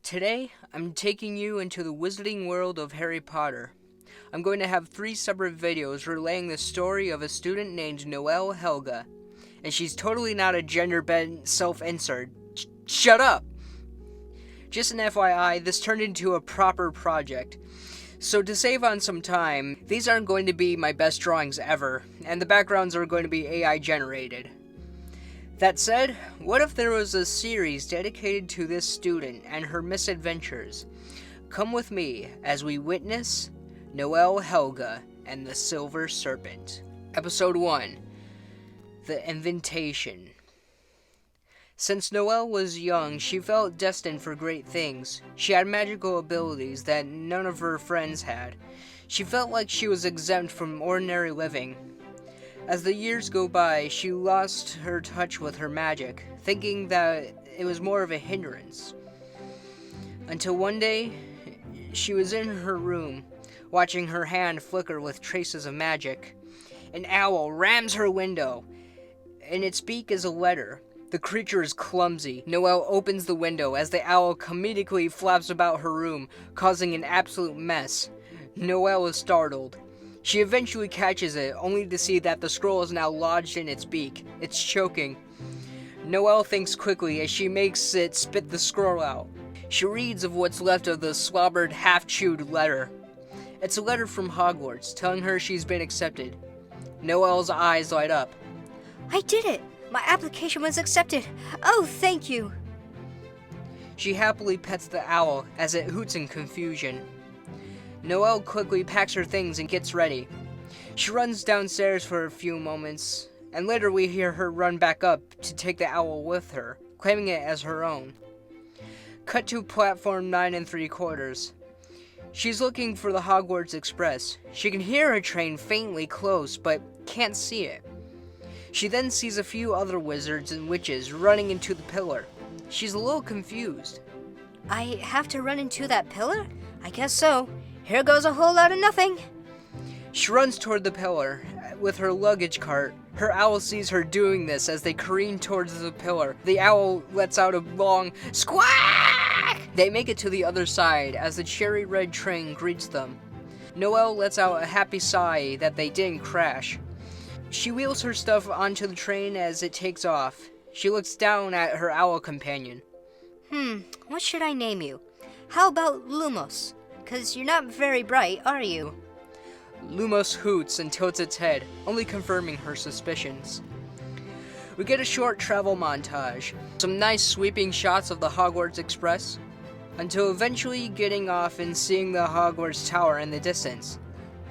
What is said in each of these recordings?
Today, I'm taking you into the wizarding world of Harry Potter. I'm going to have 3 separate videos relaying the story of a student named Noel Helga. And she's totally not a gender-bent self-insert. Shut up! Just an FYI, this turned into a proper project. So to save on some time, these aren't going to be my best drawings ever, and the backgrounds are going to be AI generated. That said, what if there was a series dedicated to this student and her misadventures? Come with me as we witness Noel Helga and the Silver Serpent. Episode 1. The Invitation. Since Noel was young, she felt destined for great things. She had magical abilities that none of her friends had. She felt like she was exempt from ordinary living. As the years go by, she lost her touch with her magic, thinking that it was more of a hindrance. Until one day, she was in her room, watching her hand flicker with traces of magic. An owl rams her window. In its beak is a letter. The creature is clumsy. Noel opens the window as the owl comedically flaps about her room, causing an absolute mess. Noel is startled. She eventually catches it, only to see that the scroll is now lodged in its beak. It's choking. Noel thinks quickly as she makes it spit the scroll out. She reads of what's left of the slobbered, half-chewed letter. It's a letter from Hogwarts, telling her she's been accepted. Noel's eyes light up. I did it! My application was accepted! Oh, thank you! She happily pets the owl as it hoots in confusion. Noel quickly packs her things and gets ready. She runs downstairs for a few moments, and later we hear her run back up to take the owl with her, claiming it as her own. Cut to platform 9 3/4. She's looking for the Hogwarts Express. She can hear a train faintly close, but can't see it. She then sees a few other wizards and witches running into the pillar. She's a little confused. I have to run into that pillar? I guess so. Here goes a whole lot of nothing. She runs toward the pillar with her luggage cart. Her owl sees her doing this as they careen towards the pillar. The owl lets out a long squawk! They make it to the other side as the cherry red train greets them. Noel lets out a happy sigh that they didn't crash. She wheels her stuff onto the train as it takes off. She looks down at her owl companion. What should I name you? How about Lumos? 'Cause you're not very bright, are you? Lumos hoots and tilts its head, only confirming her suspicions. We get a short travel montage, some nice sweeping shots of the Hogwarts Express, until eventually getting off and seeing the Hogwarts Tower in the distance.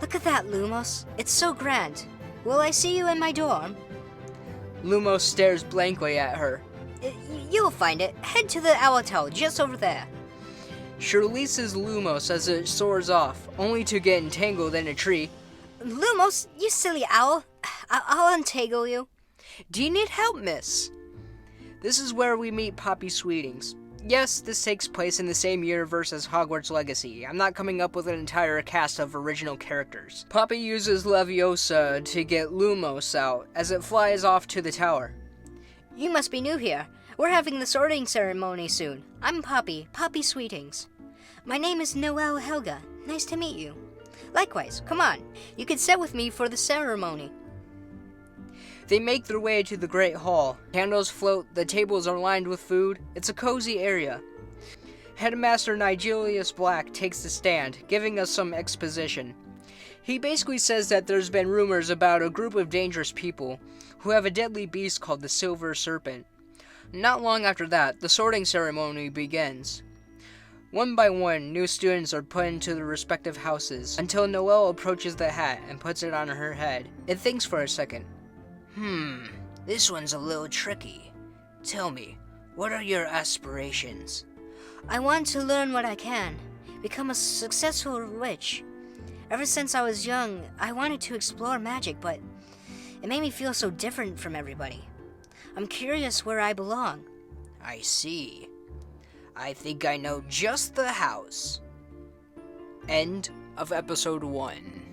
Look at that, Lumos. It's so grand. Will I see you in my dorm? Lumos stares blankly at her. You'll find it. Head to the Owl Tower, just over there. She releases Lumos as it soars off, only to get entangled in a tree. Lumos, you silly owl. I'll untangle you. Do you need help, miss? This is where we meet Poppy Sweetings. Yes, this takes place in the same universe as Hogwarts Legacy. I'm not coming up with an entire cast of original characters. Poppy uses Leviosa to get Lumos out as it flies off to the tower. You must be new here. We're having the sorting ceremony soon. I'm Poppy Sweetings. My name is Noel Helga. Nice to meet you. Likewise, come on. You can sit with me for the ceremony. They make their way to the Great Hall. Candles float, the tables are lined with food. It's a cozy area. Headmaster Nigelius Black takes the stand, giving us some exposition. He basically says that there's been rumors about a group of dangerous people who have a deadly beast called the Silver Serpent. Not long after that, the sorting ceremony begins. One by one, new students are put into their respective houses, until Noel approaches the hat and puts it on her head. It thinks for a second. This one's a little tricky. Tell me, what are your aspirations? I want to learn what I can, become a successful witch. Ever since I was young, I wanted to explore magic, but it made me feel so different from everybody. I'm curious where I belong. I see. I think I know just the house. End of episode 1.